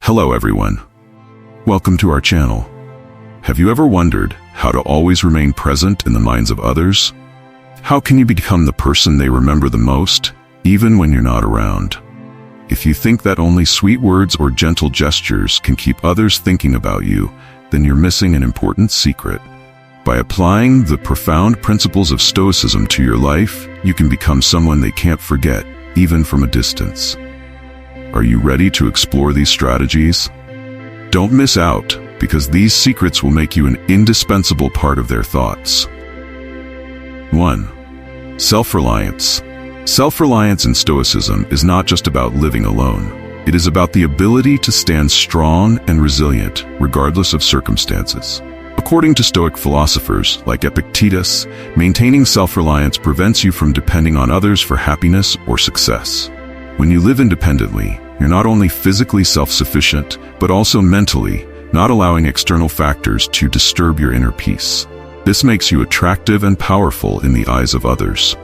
Hello everyone. Welcome to our channel. Have you ever wondered how to always remain present in the minds of others? How can you become the person they remember the most, even when you're not around? If you think that only sweet words or gentle gestures can keep others thinking about you, then you're missing an important secret. By applying the profound principles of Stoicism to your life, you can become someone they can't forget, even from a distance. Are you ready to explore these strategies? Don't miss out, because these secrets will make you an indispensable part of their thoughts. 1. Self-Reliance. Self-reliance in Stoicism is not just about living alone. It is about the ability to stand strong and resilient, regardless of circumstances. According to Stoic philosophers like Epictetus, maintaining self-reliance prevents you from depending on others for happiness or success. When you live independently, you're not only physically self-sufficient, but also mentally, not allowing external factors to disturb your inner peace. This makes you attractive and powerful in the eyes of others.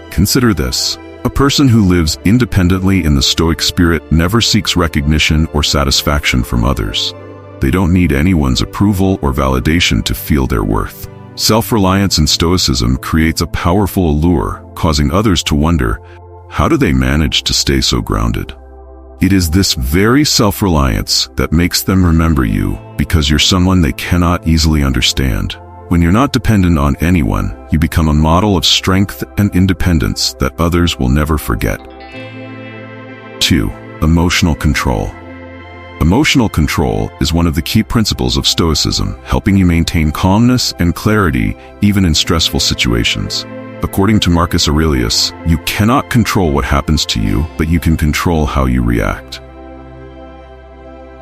Consider this. A person who lives independently in the Stoic spirit never seeks recognition or satisfaction from others. They don't need anyone's approval or validation to feel their worth. Self-reliance in Stoicism creates a powerful allure, causing others to wonder, how do they manage to stay so grounded? It is this very self-reliance that makes them remember you, because you're someone they cannot easily understand. When you're not dependent on anyone, you become a model of strength and independence that others will never forget. 2. Emotional control. Emotional control is one of the key principles of Stoicism, helping you maintain calmness and clarity even in stressful situations. According to Marcus Aurelius, you cannot control what happens to you, but you can control how you react.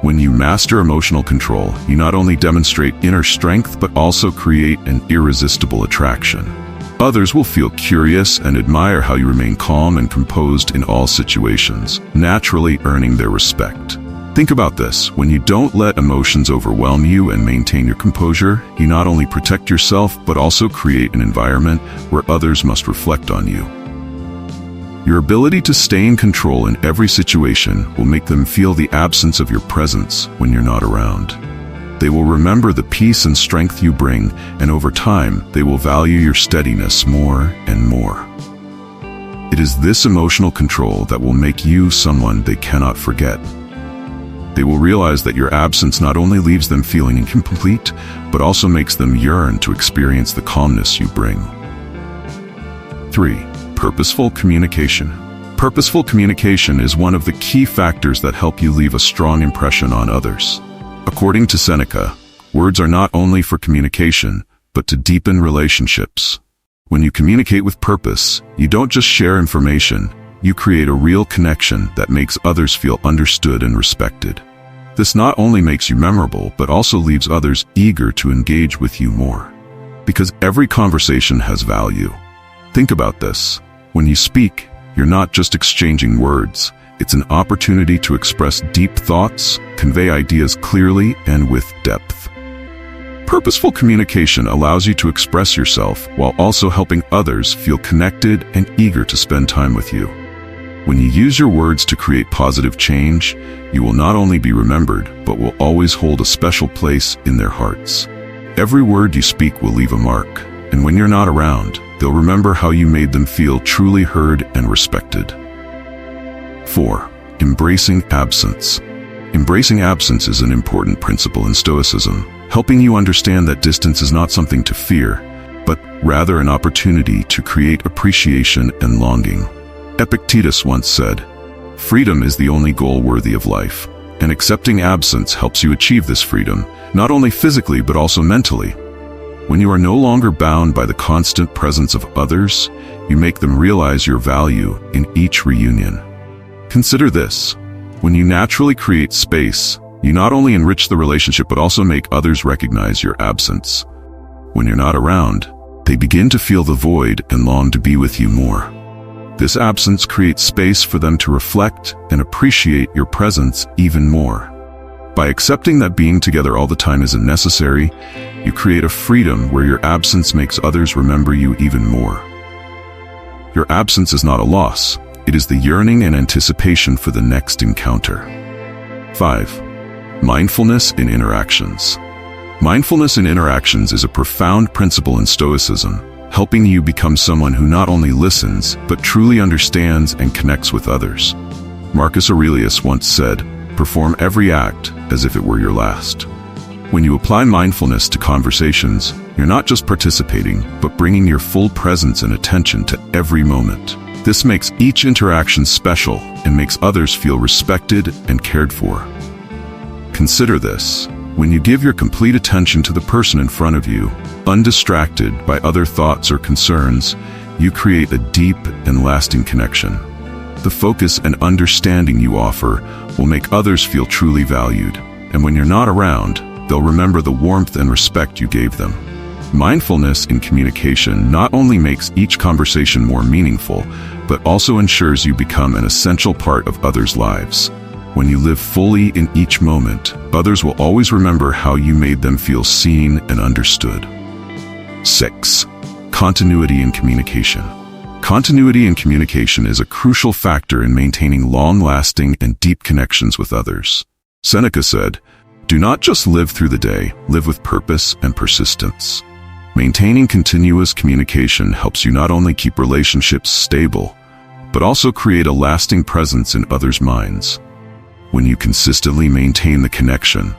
When you master emotional control, you not only demonstrate inner strength, but also create an irresistible attraction. Others will feel curious and admire how you remain calm and composed in all situations, naturally earning their respect. Think about this. When you don't let emotions overwhelm you and maintain your composure, you not only protect yourself, but also create an environment where others must reflect on you. Your ability to stay in control in every situation will make them feel the absence of your presence when you're not around. They will remember the peace and strength you bring, and over time, they will value your steadiness more and more. It is this emotional control that will make you someone they cannot forget. They will realize that your absence not only leaves them feeling incomplete, but also makes them yearn to experience the calmness you bring. 3. Purposeful communication. Purposeful communication is one of the key factors that help you leave a strong impression on others. According to Seneca, words are not only for communication, but to deepen relationships. When you communicate with purpose, you don't just share information, you create a real connection that makes others feel understood and respected. This not only makes you memorable, but also leaves others eager to engage with you more. Because every conversation has value. Think about this. When you speak, you're not just exchanging words. It's an opportunity to express deep thoughts, convey ideas clearly and with depth. Purposeful communication allows you to express yourself while also helping others feel connected and eager to spend time with you. When you use your words to create positive change, you will not only be remembered, but will always hold a special place in their hearts. Every word you speak will leave a mark, and when you're not around, they'll remember how you made them feel truly heard and respected. 4. Embracing absence. Embracing absence is an important principle in Stoicism, helping you understand that distance is not something to fear, but rather an opportunity to create appreciation and longing. Epictetus once said, "Freedom is the only goal worthy of life," and accepting absence helps you achieve this freedom, not only physically but also mentally. When you are no longer bound by the constant presence of others, you make them realize your value in each reunion. Consider this. When you naturally create space, you not only enrich the relationship but also make others recognize your absence. When you're not around, they begin to feel the void and long to be with you more. This absence creates space for them to reflect and appreciate your presence even more. By accepting that being together all the time isn't necessary, you create a freedom where your absence makes others remember you even more. Your absence is not a loss. It is the yearning and anticipation for the next encounter. 5. Mindfulness in interactions. Mindfulness in interactions is a profound principle in Stoicism, helping you become someone who not only listens, but truly understands and connects with others. Marcus Aurelius once said, "Perform every act as if it were your last." When you apply mindfulness to conversations, you're not just participating, but bringing your full presence and attention to every moment. This makes each interaction special and makes others feel respected and cared for. Consider this. When you give your complete attention to the person in front of you, undistracted by other thoughts or concerns, you create a deep and lasting connection. The focus and understanding you offer will make others feel truly valued, and when you're not around, they'll remember the warmth and respect you gave them. Mindfulness in communication not only makes each conversation more meaningful, but also ensures you become an essential part of others' lives. When you live fully in each moment, others will always remember how you made them feel seen and understood. 6. Continuity in communication. Continuity in communication is a crucial factor in maintaining long-lasting and deep connections with others. Seneca said, "Do not just live through the day, live with purpose and persistence." Maintaining continuous communication helps you not only keep relationships stable, but also create a lasting presence in others' minds. When you consistently maintain the connection,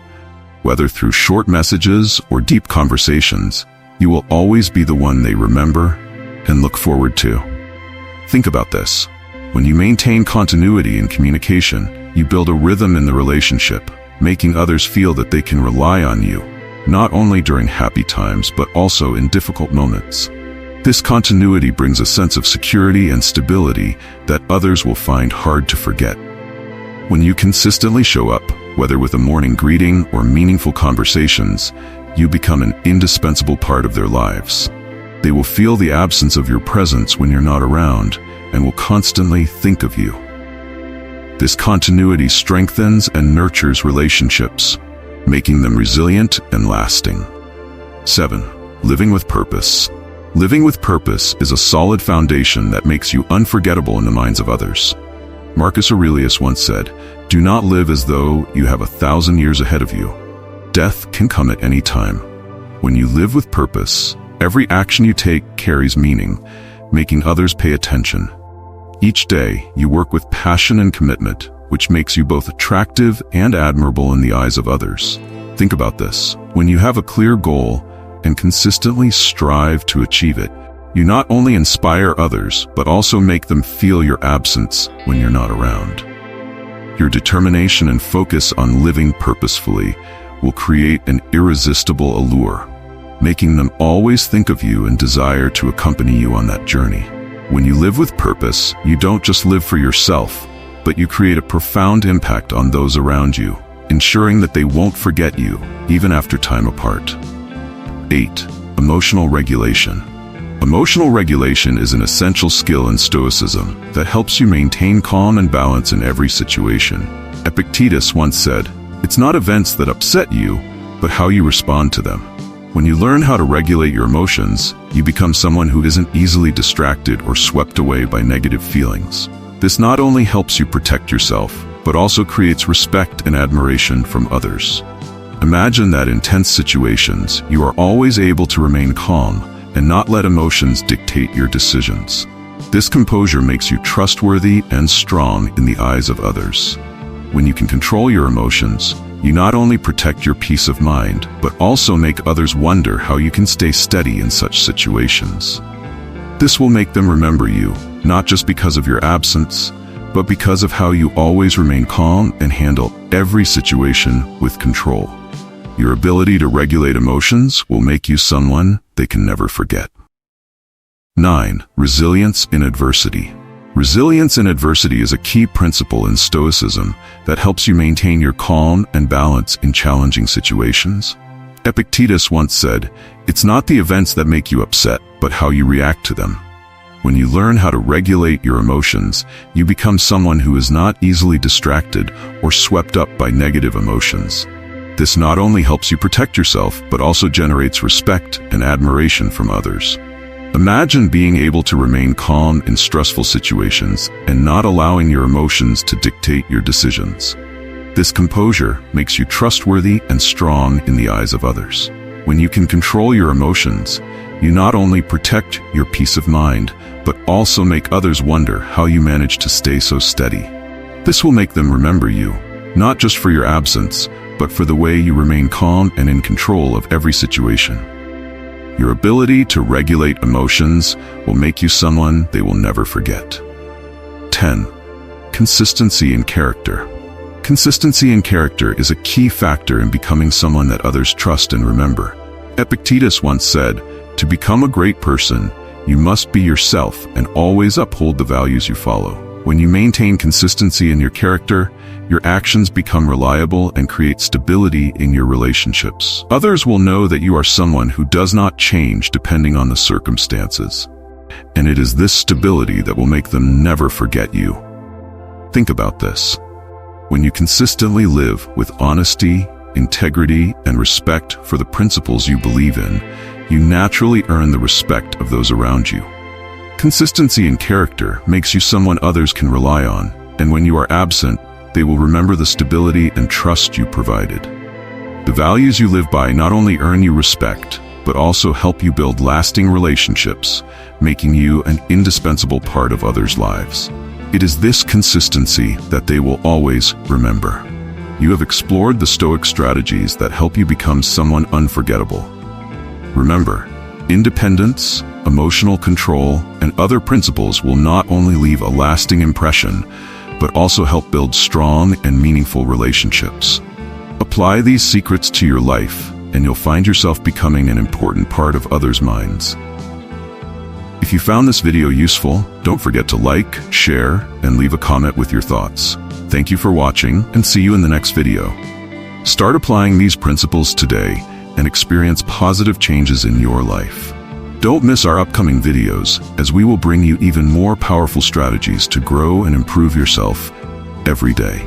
whether through short messages or deep conversations, you will always be the one they remember and look forward to. Think about this. When you maintain continuity in communication, you build a rhythm in the relationship, making others feel that they can rely on you, not only during happy times but also in difficult moments. This continuity brings a sense of security and stability that others will find hard to forget. When you consistently show up, whether with a morning greeting or meaningful conversations, you become an indispensable part of their lives. They will feel the absence of your presence when you're not around and will constantly think of you. This continuity strengthens and nurtures relationships, making them resilient and lasting. 7. Living with purpose. Living with purpose is a solid foundation that makes you unforgettable in the minds of others. Marcus Aurelius once said, "Do not live as though you have 1,000 years ahead of you. Death can come at any time." When you live with purpose, every action you take carries meaning, making others pay attention. Each day, you work with passion and commitment, which makes you both attractive and admirable in the eyes of others. Think about this. When you have a clear goal and consistently strive to achieve it, you not only inspire others, but also make them feel your absence when you're not around. Your determination and focus on living purposefully will create an irresistible allure, making them always think of you and desire to accompany you on that journey. When you live with purpose, you don't just live for yourself, but you create a profound impact on those around you, ensuring that they won't forget you, even after time apart. 8. Emotional regulation. Emotional regulation is an essential skill in Stoicism that helps you maintain calm and balance in every situation. Epictetus once said, "It's not events that upset you, but how you respond to them." When you learn how to regulate your emotions, you become someone who isn't easily distracted or swept away by negative feelings. This not only helps you protect yourself, but also creates respect and admiration from others. Imagine that in intense situations, you are always able to remain calm and not let emotions dictate your decisions. This composure makes you trustworthy and strong in the eyes of others. When you can control your emotions, you not only protect your peace of mind, but also make others wonder how you can stay steady in such situations. This will make them remember you, not just because of your absence, but because of how you always remain calm and handle every situation with control. Your ability to regulate emotions will make you someone they can never forget. 9. Resilience in adversity. Resilience in adversity is a key principle in Stoicism that helps you maintain your calm and balance in challenging situations. Epictetus once said, "It's not the events that make you upset, but how you react to them." When you learn how to regulate your emotions, you become someone who is not easily distracted or swept up by negative emotions. This not only helps you protect yourself, but also generates respect and admiration from others. Imagine being able to remain calm in stressful situations and not allowing your emotions to dictate your decisions. This composure makes you trustworthy and strong in the eyes of others. When you can control your emotions, you not only protect your peace of mind, but also make others wonder how you manage to stay so steady. This will make them remember you, not just for your absence, but for the way you remain calm and in control of every situation. Your ability to regulate emotions will make you someone they will never forget. 10. Consistency in character. Consistency in character is a key factor in becoming someone that others trust and remember. Epictetus once said, "To become a great person, you must be yourself and always uphold the values you follow." When you maintain consistency in your character, your actions become reliable and create stability in your relationships. Others will know that you are someone who does not change depending on the circumstances. And it is this stability that will make them never forget you. Think about this. When you consistently live with honesty, integrity, and respect for the principles you believe in, you naturally earn the respect of those around you. Consistency in character makes you someone others can rely on, and when you are absent, they will remember the stability and trust you provided. The values you live by not only earn you respect, but also help you build lasting relationships, making you an indispensable part of others' lives. It is this consistency that they will always remember. You have explored the Stoic strategies that help you become someone unforgettable. Remember, independence, emotional control, and other principles will not only leave a lasting impression, but also help build strong and meaningful relationships. Apply these secrets to your life, and you'll find yourself becoming an important part of others' minds. If you found this video useful, don't forget to like, share, and leave a comment with your thoughts. Thank you for watching, and see you in the next video. Start applying these principles today and experience positive changes in your life. Don't miss our upcoming videos, as we will bring you even more powerful strategies to grow and improve yourself every day.